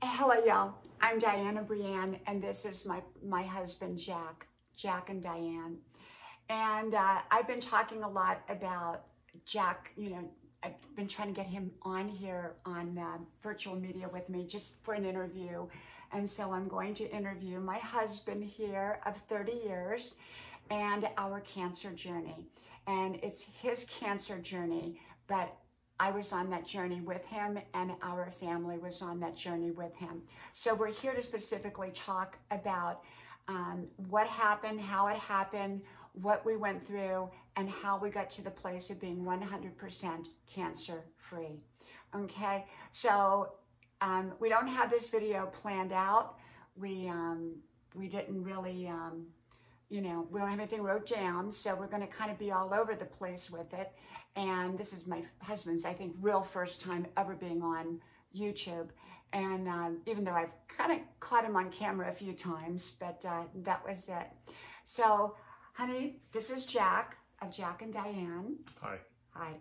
Hello, y'all. I'm Diana Brienne, and this is my husband, Jack and Diane. And I've been talking a lot about Jack. I've been trying to get him on here on virtual media with me just for an interview. And so I'm going to interview my husband here of 30 years and our cancer journey. And it's his cancer journey, but I was on that journey with him, and our family was on that journey with him. So we're here to specifically talk about what happened, how it happened, what we went through, and how we got to the place of being 100% cancer-free. Okay, so we don't have this video planned out. We didn't really, we don't have anything wrote down, so we're going to kind of be all over the place with it. And this is my husband's, I think, real first time ever being on YouTube. And even though I've kind of caught him on camera a few times, but that was it. So, honey, this is Jack of Jack and Diane. Hi. Hi.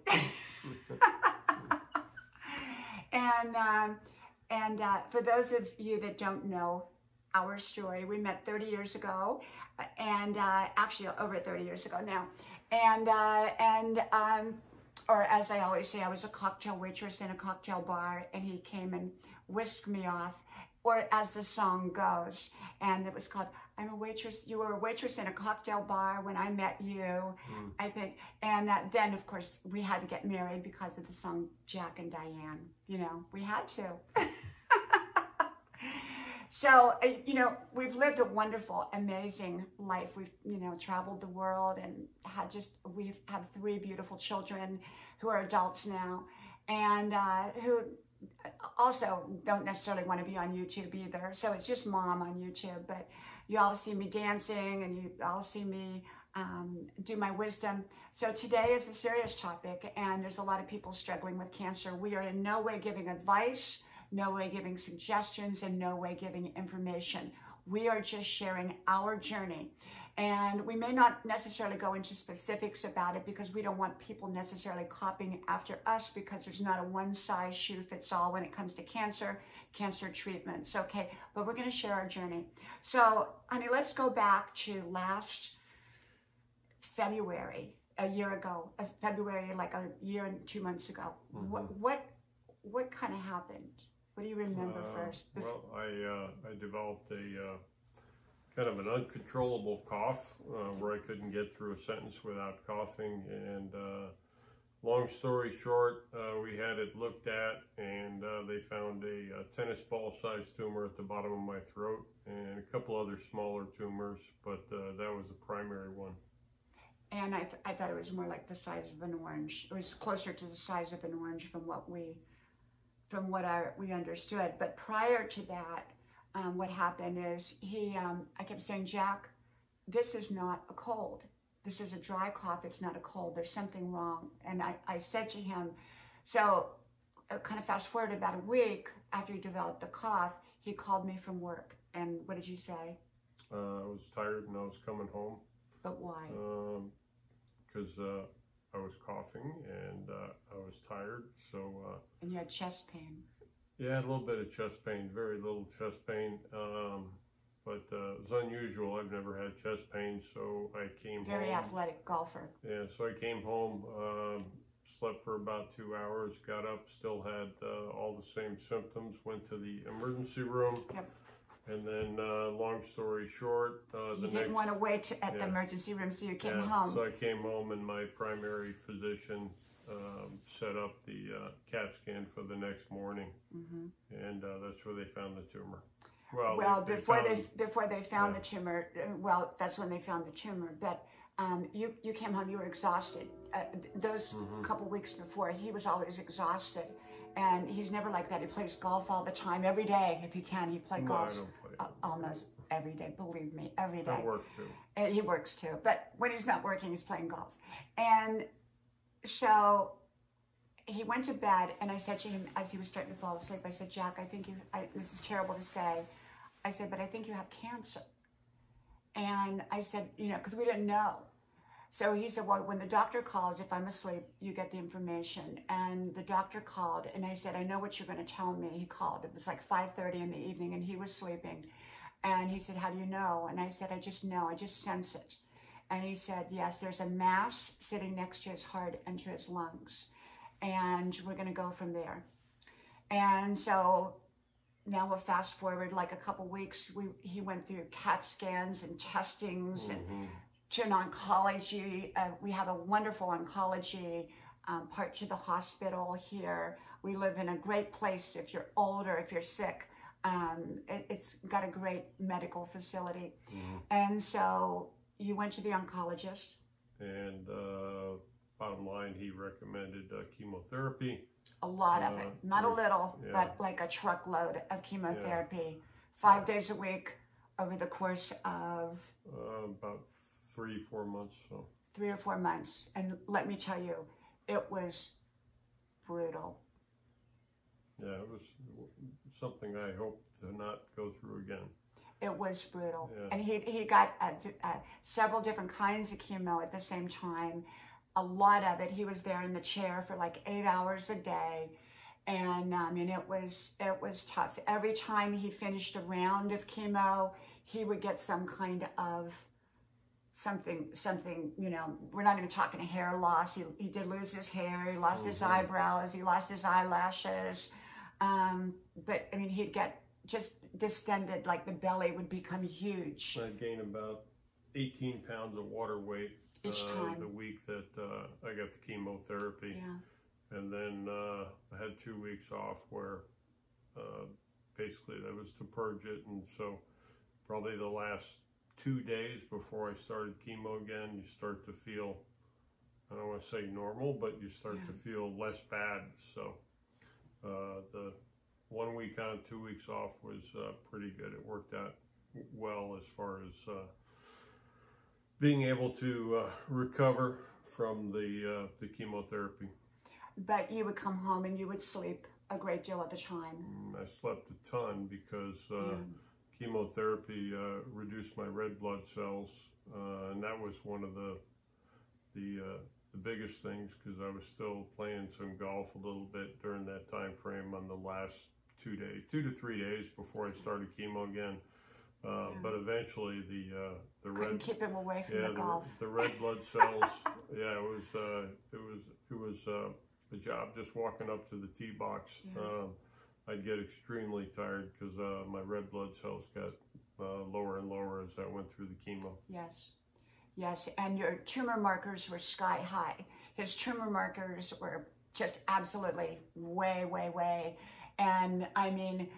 And for those of you that don't know our story, we met 30 years ago, and actually over 30 years ago now. Or as I always say, I was a cocktail waitress in a cocktail bar, and he came and whisked me off, or as the song goes, and it was called, I'm a waitress, you were a waitress in a cocktail bar when I met you, I think. And then, of course, we had to get married because of the song Jack and Diane. We had to. So, we've lived a wonderful, amazing life. We've, traveled the world and we have 3 beautiful children who are adults now, and who also don't necessarily want to be on YouTube either. So it's just mom on YouTube, but you all see me dancing, and you all see me do my wisdom. So today is a serious topic, and there's a lot of people struggling with cancer. We are in no way giving advice, no way giving suggestions, and no way giving information. We are just sharing our journey. And we may not necessarily go into specifics about it because we don't want people necessarily copying after us, because there's not a one-size-shoe-fits-all when it comes to cancer treatments, okay? But we're gonna share our journey. So, honey, let's go back to last February, a year ago, February, like a year and 2 months ago. What kind of happened? What do you remember first? Well, I developed a kind of an uncontrollable cough where I couldn't get through a sentence without coughing. And long story short, we had it looked at, and they found a tennis ball sized tumor at the bottom of my throat, and a couple other smaller tumors, but that was the primary one. And I thought it was more like the size of an orange. It was closer to the size of an orange from what we understood. But prior to that, what happened is I kept saying, Jack, this is not a cold. This is a dry cough. It's not a cold. There's something wrong. And I said to him, so kind of fast forward about a week after he developed the cough, he called me from work. And what did you say? I was tired and I was coming home. But why? Because I was coughing and I was tired, so... and you had chest pain? Yeah, I had a little bit of chest pain, very little chest pain, but it was unusual. I've never had chest pain, so I came home. Very athletic golfer. Yeah, so I came home, slept for about 2 hours, got up, still had all the same symptoms, went to the emergency room. Yep. And then, long story short, you didn't want to wait at the emergency room, so you came home. So I came home, and my primary physician set up the CAT scan for the next morning, and that's where they found the tumor. Well, before they found the tumor, well, that's when they found the tumor. But you came home, you were exhausted. Those couple weeks before, he was always exhausted. And he's never like that. He plays golf all the time, every day. If he can, he plays golf. I don't play. Almost every day, believe me, every day. I work too. He works too. But when he's not working, he's playing golf. And so he went to bed, and I said to him as he was starting to fall asleep, I said, Jack, I think this is terrible to say. I said, but I think you have cancer. And I said, because we didn't know. So he said, well, when the doctor calls, if I'm asleep, you get the information. And the doctor called, and I said, I know what you're going to tell me. He called. It was like 5:30 in the evening, and he was sleeping. And he said, how do you know? And I said, I just know. I just sense it. And he said, yes, there's a mass sitting next to his heart and to his lungs. And we're going to go from there. And so now we'll fast forward like a couple weeks. He went through CAT scans and testings and to an oncology. We have a wonderful oncology part to the hospital here. We live in a great place if you're old or if you're sick. It's got a great medical facility. And so you went to the oncologist. And bottom line, he recommended chemotherapy. A lot of it, not a little, but like a truckload of chemotherapy, 5 days a week over the course of about 3-4 months. So 3 or 4 months. And let me tell you, it was brutal. Yeah, it was something I hope to not go through again. It was brutal. And he got several different kinds of chemo at the same time. A lot of it, he was there in the chair for like 8 hours a day. And I mean, it was tough. Every time he finished a round of chemo, he would get some kind of something, you know, we're not even talking hair loss. He did lose his hair. He lost his eyebrows. He lost his eyelashes. But I mean, he'd get just distended, like the belly would become huge. I gained about 18 pounds of water weight each time. The week that I got the chemotherapy. And then I had 2 weeks off where basically that was to purge it. And so probably the last 2 days before I started chemo again, you start to feel, I don't want to say normal, but you start to feel less bad. So the 1 week on, 2 weeks off was pretty good. It worked out well as far as being able to recover from the chemotherapy. But you would come home and you would sleep a great deal at the time. I slept a ton because chemotherapy reduced my red blood cells, and that was one of the biggest things, because I was still playing some golf a little bit during that time frame on the last 2 days, 2 to 3 days before I started chemo again. But eventually the couldn't keep him away from the golf. The red blood cells. It was a job just walking up to the tee box. I'd get extremely tired because my red blood cells got lower and lower as I went through the chemo. Yes, and your tumor markers were sky high. His tumor markers were just absolutely way. And I mean,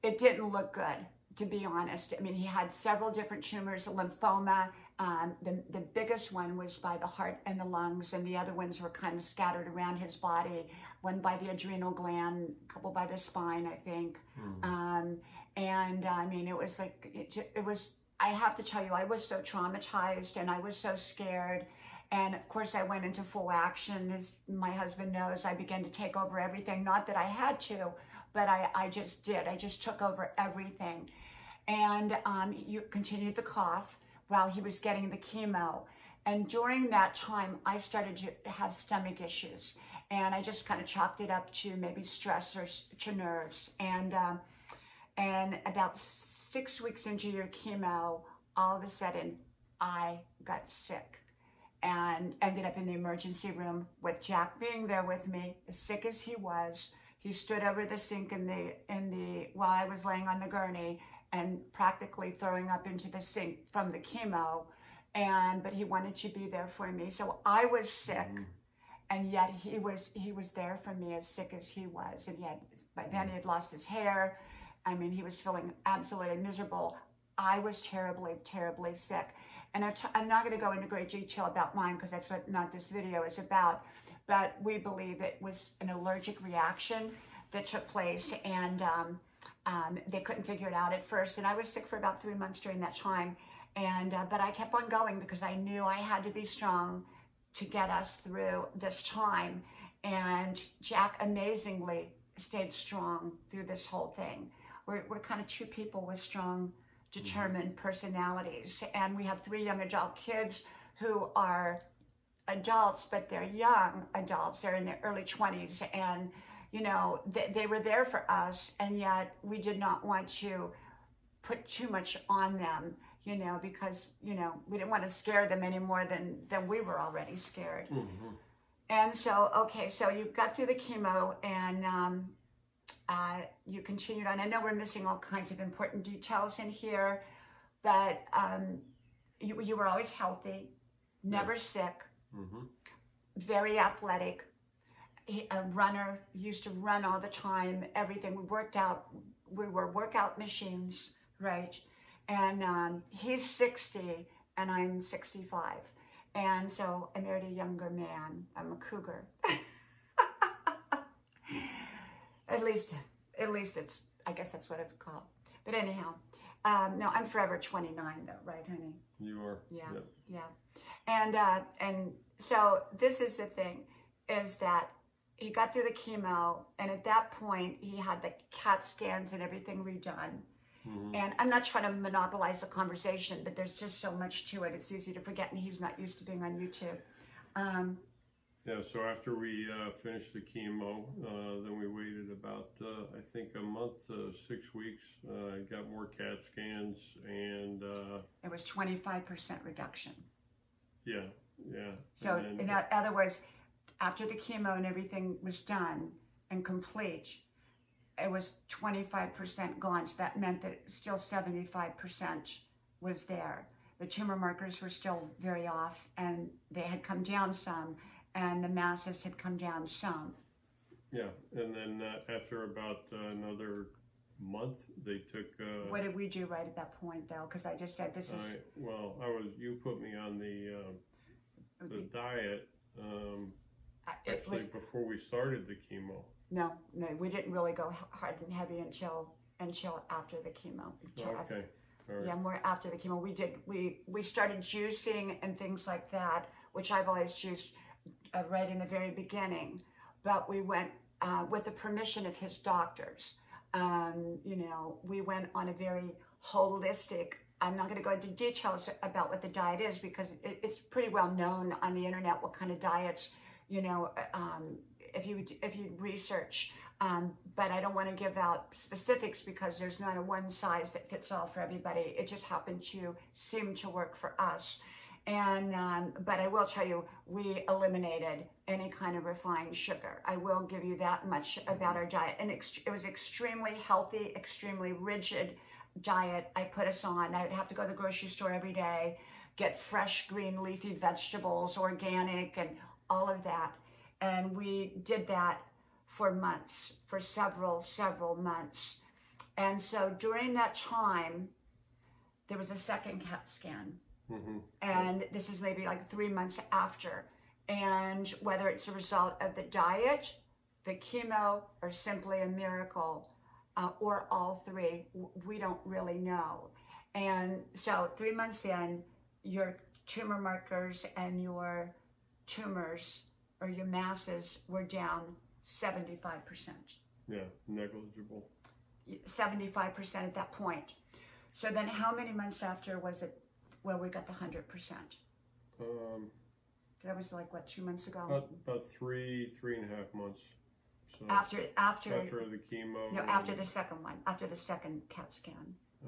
it didn't look good, to be honest. I mean, he had several different tumors, lymphoma. The biggest one was by the heart and the lungs, and the other ones were kind of scattered around his body. One by the adrenal gland, a couple by the spine, I think. And I mean, it was like, it was, I have to tell you, I was so traumatized and I was so scared. And of course I went into full action. As my husband knows, I began to take over everything. Not that I had to, but I just did. I just took over everything. And you continued the cough while he was getting the chemo. And during that time, I started to have stomach issues. And I just kind of chalked it up to maybe stress or to nerves. And about 6 weeks into your chemo, all of a sudden, I got sick and ended up in the emergency room with Jack being there with me, as sick as he was. He stood over the sink while I was laying on the gurney and practically throwing up into the sink from the chemo. But he wanted to be there for me. So I was sick, and yet he was there for me, as sick as he was. And by then he had lost his hair. I mean, he was feeling absolutely miserable. I was terribly sick. And I'm not going to go into great detail about mine, because that's what not this video is about. But we believe it was an allergic reaction that took place, and they couldn't figure it out at first. And I was sick for about 3 months during that time. But I kept on going because I knew I had to be strong to get us through this time. And Jack amazingly stayed strong through this whole thing. We're kind of two people with strong, determined personalities. And we have 3 young adult kids who are adults, but they're young adults. They're in their early 20s, and you know, they were there for us, and yet we did not want to put too much on them, you know, because, you know, we didn't want to scare them any more than we were already scared. Mm-hmm. And so, okay, so you got through the chemo, and you continued on. I know we're missing all kinds of important details in here, but you were always healthy, never sick, Mm-hmm. very athletic, a runner, used to run all the time, everything. We worked out, we were workout machines, right? And he's 60 and I'm 65. And so I married a younger man. I'm a cougar. At least it's, I guess that's what it's called. But anyhow, no, I'm forever 29 though, right, honey? You are. Yeah, Yep. yeah. And so this is the thing, is that he got through the chemo, and at that point he had the CAT scans and everything redone. Mm-hmm. And I'm not trying to monopolize the conversation, but there's just so much to it. It's easy to forget, and he's not used to being on YouTube. Yeah, so after we finished the chemo, then we waited about, I think, a month to 6 weeks. Got more CAT scans, and it was 25% reduction. yeah. So and in other words, after the chemo and everything was done and complete, it was 25% gone. So that meant that still 75% was there. The tumor markers were still very off, and they had come down some, and the masses had come down some. Yeah, and then after about another month, they took. What did we do right at that point, though? Because I just said this is. You put me on the diet. Actually, before we started the chemo. No, we didn't really go hard and heavy until after the chemo. Okay. All right. Yeah, more after the chemo. We started juicing and things like that, which I've always juiced right in the very beginning. But we went with the permission of his doctors. You know, we went on a very holistic. I'm not going to go into details about what the diet is, because it's pretty well known on the internet what kind of diets, you know, if you research. But I don't want to give out specifics, because there's not a one size that fits all for everybody. It just happened to seem to work for us. And but I will tell you, we eliminated any kind of refined sugar. I will give you that much about our diet. And it was extremely healthy, extremely rigid diet I put us on. I would have to go to the grocery store every day, get fresh green leafy vegetables, organic, and all of that. And we did that for months, for several months. And so during that time, there was a second CAT scan. Mm-hmm. And this is maybe like 3 months after. And whether it's a result of the diet, the chemo, or simply a miracle, or all three, we don't really know. And so 3 months in, your tumor markers and your tumors or your masses were down 75%. Yeah, negligible. 75% at that point. So then how many months after was it where we got the 100%? That was like, what, 2 months ago? About three and a half months. So after the chemo. No, after the second one, after the second CAT scan. A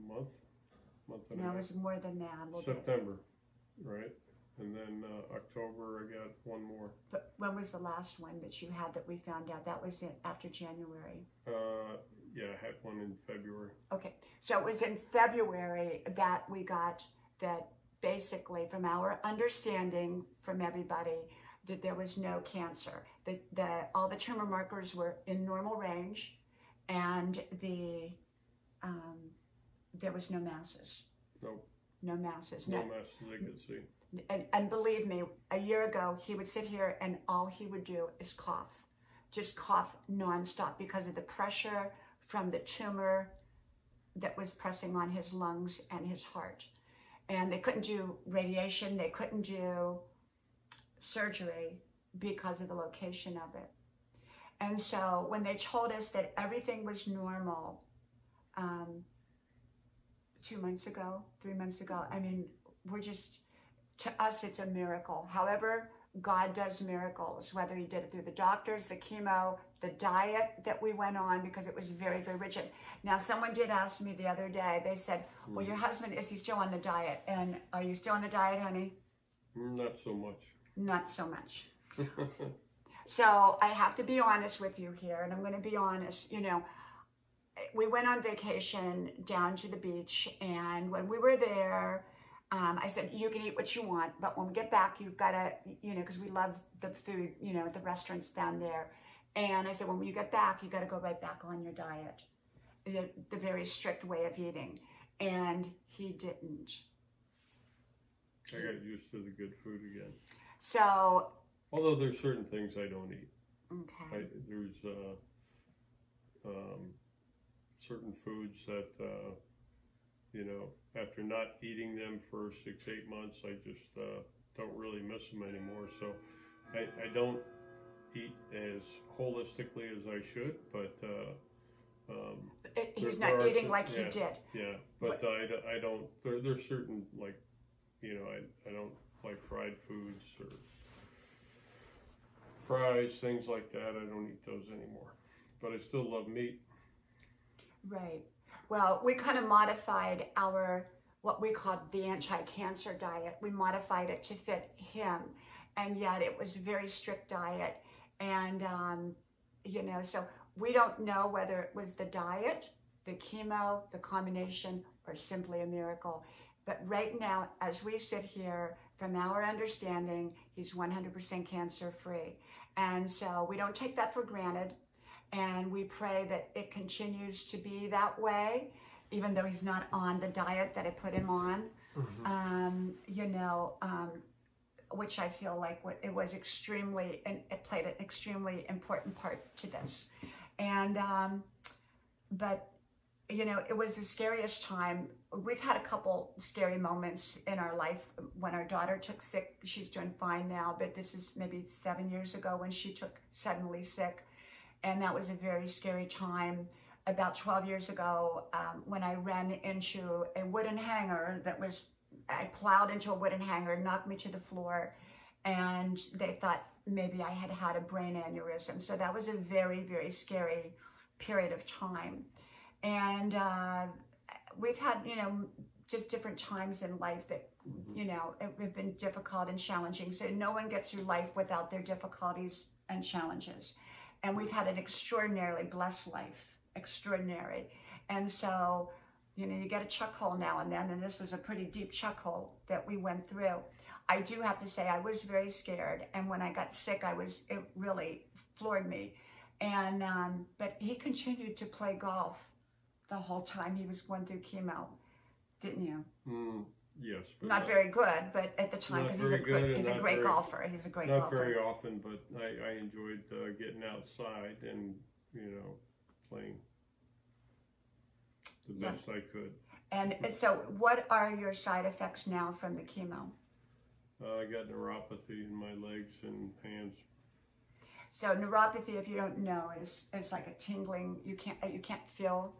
month and a No, half. it was more than that. A little September, right? And then October, I got one more. But when was the last one that you had that we found out? That was after January. Yeah, I had one in February. Okay, so it was in February that we got that, basically, from our understanding from everybody, that there was no cancer. All the tumor markers were in normal range, and there was no masses. Nope. No masses. No masses I could see. And believe me, a year ago, he would sit here and all he would do is cough. Just cough nonstop because of the pressure from the tumor that was pressing on his lungs and his heart. And they couldn't do radiation, they couldn't do surgery because of the location of it. And so when they told us that everything was normal 2 months ago, 3 months ago, I mean, we're just to us, it's a miracle. However, God does miracles, whether he did it through the doctors, the chemo, the diet that we went on, because it was very, very rigid. Now, someone did ask me the other day, they said, well, your husband, is he still on the diet? And are you still on the diet, honey? Not so much. Not so much. So I have to be honest with you here, and I'm going to be honest. You know, we went on vacation down to the beach, and when we were there, I said, you can eat what you want, but when we get back, you've got to, you know, because we love the food, you know, at the restaurants down there. And I said, when you get back, you got to go right back on your diet, the very strict way of eating. And he didn't. I got used to the good food again. So. Although there's certain things I don't eat. Okay. There's certain foods that, you know, after not eating them for 6-8 months, I just don't really miss them anymore. So I don't eat as holistically as I should, but he's not eating like he did. Yeah, but I don't. There's certain, like, you know, I don't like fried foods or fries, things like that. I don't eat those anymore, but I still love meat. Right. Well, we kind of modified what we called the anti-cancer diet. We modified it to fit him, and yet it was a very strict diet. And, you know, so we don't know whether it was the diet, the chemo, the combination, or simply a miracle. But right now, as we sit here, from our understanding, he's 100% cancer-free. And so we don't take that for granted. And we pray that it continues to be that way, even though he's not on the diet that I put him on. Mm-hmm. You know, which I feel like it was extremely, and it played an extremely important part to this. And, but, you know, it was the scariest time. We've had a couple scary moments in our life. When our daughter took sick, she's doing fine now, but this is maybe 7 years ago when she took suddenly sick. And that was a very scary time. About 12 years ago, when I ran into a wooden hanger I plowed into a wooden hanger, knocked me to the floor, and they thought maybe I had had a brain aneurysm. So that was a very, very scary period of time. And we've had, you know, just different times in life that, you know, have been difficult and challenging. So no one gets through life without their difficulties and challenges. And we've had an extraordinarily blessed life, extraordinary. And so, you know, you get a chuck hole now and then, and this was a pretty deep chuck hole that we went through. I do have to say I was very scared. And when I got sick, it really floored me. And, but he continued to play golf the whole time he was going through chemo, didn't you? Yes. But not very good, but at the time, because he's a great golfer. He's a great golfer. Not very often, but I enjoyed getting outside and, you know, playing the best I could. And so what are your side effects now from the chemo? I got neuropathy in my legs and hands. So neuropathy, if you don't know, is like a tingling. You can't feel.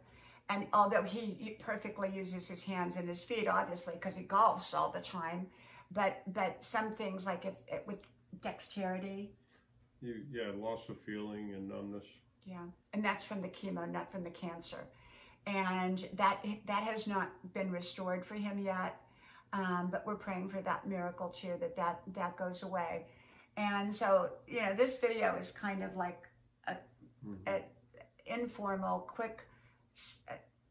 And although he perfectly uses his hands and his feet, obviously, because he golfs all the time, but some things like with dexterity. Loss of feeling and numbness. Yeah, and that's from the chemo, not from the cancer, and that has not been restored for him yet. But we're praying for that miracle too, that goes away. And so, you know, this video is kind of like a informal, quick,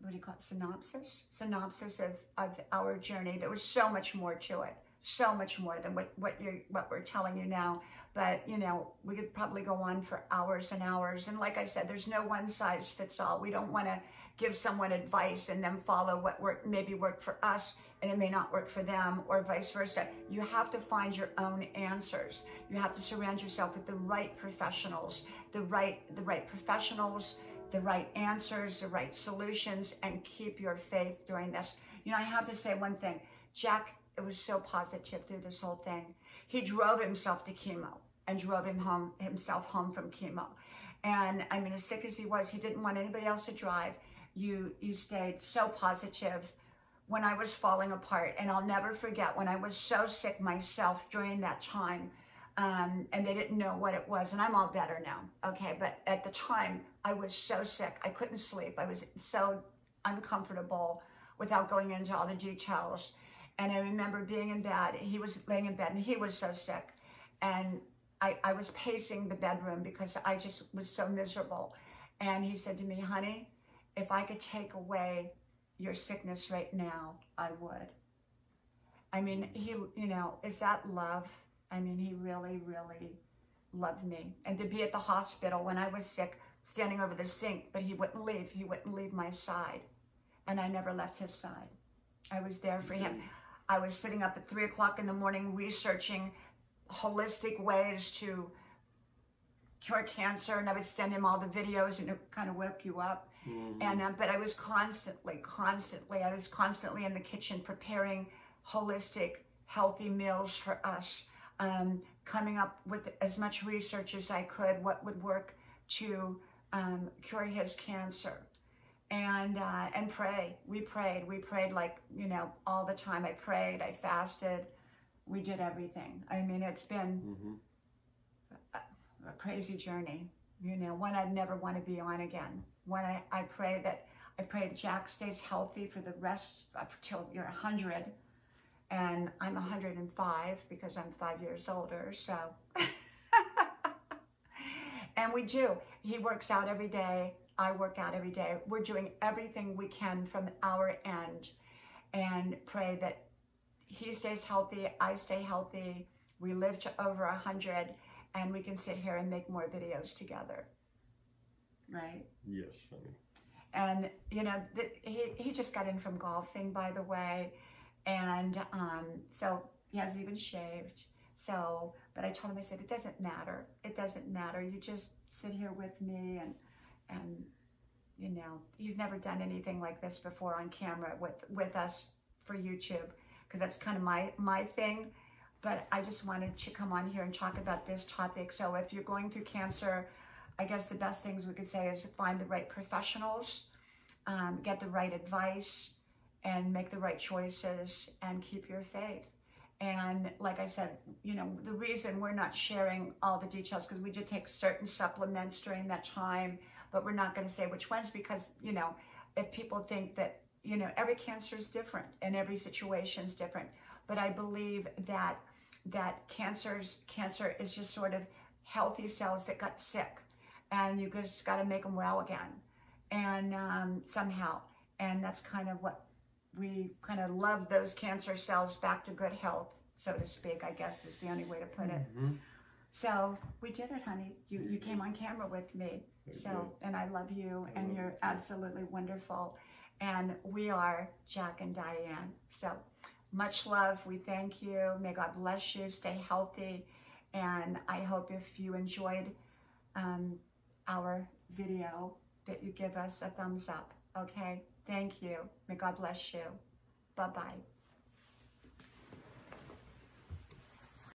what do you call it, synopsis of our journey. There was so much more to it, so much more than what we're telling you now. But, you know, we could probably go on for hours and hours. And like I said, there's no one size fits all. We don't want to give someone advice and then follow what maybe worked for us and it may not work for them, or vice versa. You have to find your own answers. You have to surround yourself with the right professionals, the right professionals, the right answers, the right solutions, and keep your faith during this. You know, I have to say one thing. Jack, it was so positive through this whole thing. He drove himself to chemo and drove himself home from chemo. And I mean, as sick as he was, he didn't want anybody else to drive. You stayed so positive when I was falling apart. And I'll never forget when I was so sick myself during that time, and they didn't know what it was. And I'm all better now, okay? But at the time, I was so sick. I couldn't sleep. I was so uncomfortable without going into all the details. And I remember being in bed. He was laying in bed, and he was so sick. And I was pacing the bedroom because I just was so miserable. And he said to me, honey, if I could take away your sickness right now, I would. I mean, he, you know, is that love? I mean, he really, really loved me. And to be at the hospital when I was sick, standing over the sink, but he wouldn't leave. He wouldn't leave my side. And I never left his side. I was there for him. I was sitting up at 3 o'clock in the morning researching holistic ways to cure cancer, and I would send him all the videos, and it kind of woke you up. And but I was constantly in the kitchen preparing holistic, healthy meals for us, coming up with as much research as I could, what would work to cure his cancer, and pray. We prayed like, you know, all the time. I prayed, I fasted, we did everything. I mean, it's been a crazy journey, you know, one I'd never want to be on again. One I pray that Jack stays healthy for the rest until you're 100, and I'm 105 because I'm 5 years older, so. And we do. He works out every day. I work out every day. We're doing everything we can from our end, and pray that he stays healthy, I stay healthy, we live to over 100, and we can sit here and make more videos together, right? Yes, honey. And, you know, he just got in from golfing, by the way, and so he hasn't even shaved. So, but I told him, I said, it doesn't matter. It doesn't matter. You just sit here with me, and you know, he's never done anything like this before on camera with us for YouTube, because that's kind of my thing. But I just wanted to come on here and talk about this topic. So if you're going through cancer, I guess the best things we could say is find the right professionals, get the right advice, and make the right choices, and keep your faith. And like I said, you know, the reason we're not sharing all the details, because we did take certain supplements during that time, but we're not going to say which ones, because, you know, if people think that, you know, every cancer is different and every situation is different. But I believe that cancer is just sort of healthy cells that got sick, and you just got to make them well again, and somehow. And that's kind of what we kind of love, those cancer cells back to good health, so to speak, I guess is the only way to put it. So we did it, honey. You came on camera with me. So, and I love you, and you're absolutely wonderful. And we are Jack and Diane. So much love. We thank you. May God bless you. Stay healthy. And I hope if you enjoyed our video that you give us a thumbs up. Okay? Thank you. May God bless you. Bye-bye.